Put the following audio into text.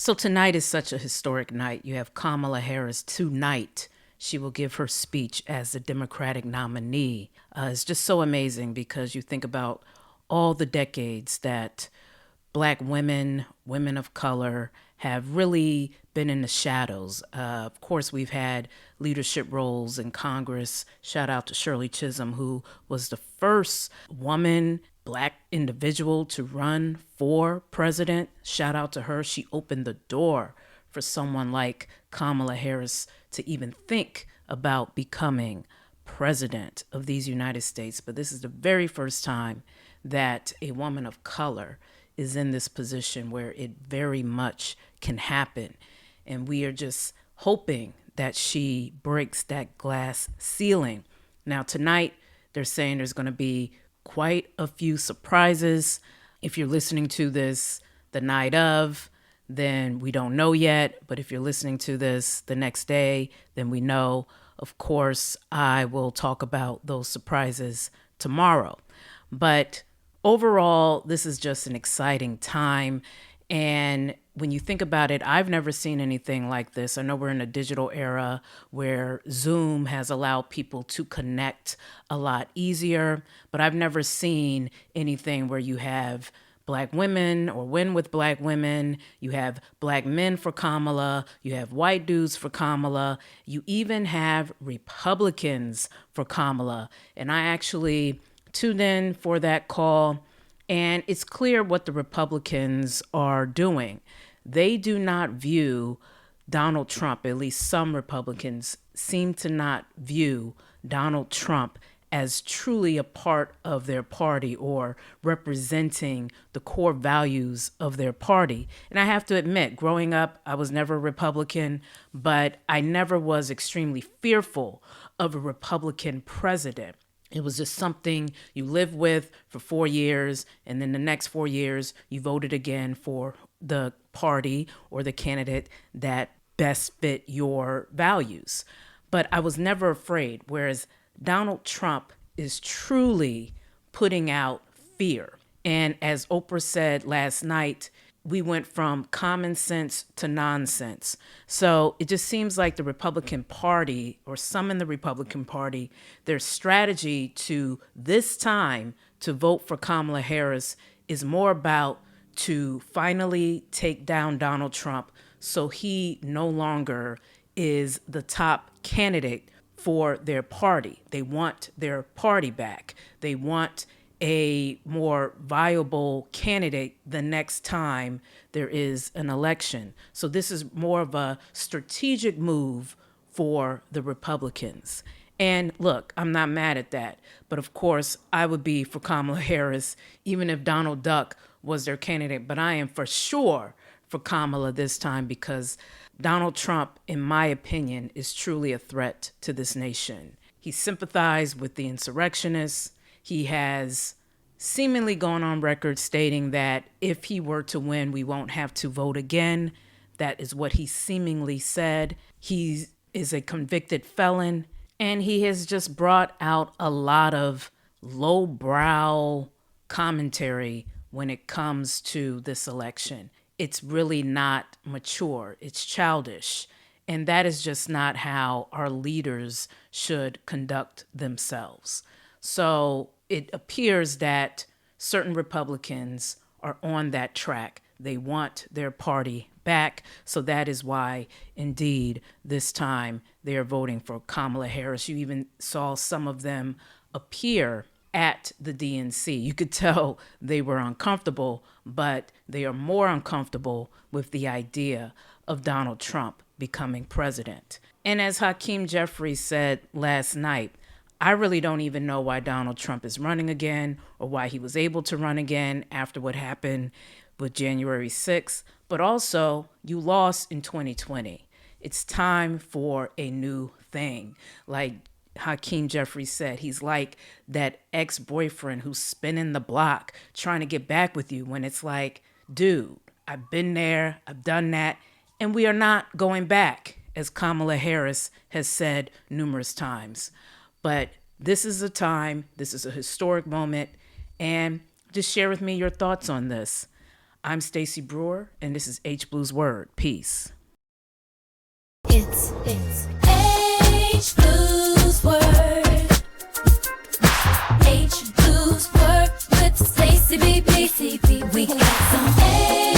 So tonight is such a historic night. You have Kamala Harris tonight. She will give her speech as the Democratic nominee. It's just so amazing because you think about all the decades that Black women, women of color, have really been in the shadows. Of course, we've had leadership roles in Congress. Shout out to Shirley Chisholm, who was the first woman, Black individual to run for president. Shout out to her. She opened the door for someone like Kamala Harris to even think about becoming president of these United States. But this is the very first time that a woman of color is in this position where it very much can happen. And we are just hoping that she breaks that glass ceiling. Now, tonight, they're saying there's going to be quite a few surprises. If you're listening to this the night of, then we don't know yet. But if you're listening to this the next day, then we know. Of course, I will talk about those surprises tomorrow. But overall, this is just an exciting time. And when you think about it, I've never seen anything like this. I know we're in a digital era where Zoom has allowed people to connect a lot easier, but I've never seen anything where you have Black women or win with Black women, you have Black men for Kamala, you have white dudes for Kamala, you even have Republicans for Kamala. And I actually tuned in for that call, and it's clear what the Republicans are doing. They do not view Donald Trump, at least some Republicans seem to not view Donald Trump as truly a part of their party or representing the core values of their party. And I have to admit, growing up, I was never a Republican, but I never was extremely fearful of a Republican president. It was just something you lived with for 4 years, and then the next 4 years, you voted again for the party or the candidate that best fit your values. But I was never afraid, whereas Donald Trump is truly putting out fear. And as Oprah said last night, we went from common sense to nonsense. So it just seems like the Republican Party, or some in the Republican Party, their strategy to this time to vote for Kamala Harris is more about to finally take down Donald Trump so he no longer is the top candidate for their party. They want their party back. They want a more viable candidate the next time there is an election. So this is more of a strategic move for the Republicans. And look, I'm not mad at that. But of course, I would be for Kamala Harris, even if Donald Duck was their candidate. But I am for sure for Kamala this time because Donald Trump, in my opinion, is truly a threat to this nation. He sympathized with the insurrectionists. He has seemingly gone on record stating that if he were to win, we won't have to vote again. That is what he seemingly said. He is a convicted felon, and he has just brought out a lot of lowbrow commentary when it comes to this election. It's really not mature. It's childish. And that is just not how our leaders should conduct themselves. So it appears that certain Republicans are on that track. They want their party back. So that is why, indeed, this time they are voting for Kamala Harris. You even saw some of them appear at the DNC. You could tell they were uncomfortable, but they are more uncomfortable with the idea of Donald Trump becoming president. And as Hakeem Jeffries said last night, I really don't even know why Donald Trump is running again or why he was able to run again after what happened with January 6th. But also, you lost in 2020. It's time for a new thing. Like Hakeem Jeffries said, he's like that ex-boyfriend who's spinning the block trying to get back with you when it's like, dude, I've been there, I've done that, and we are not going back, as Kamala Harris has said numerous times. But this is a time, this is a historic moment, and just share with me your thoughts on this. I'm Stacey Brewer, and this is H Blues Word. Peace. It's H Blues Word. H Blues Word with Stacey B. We got some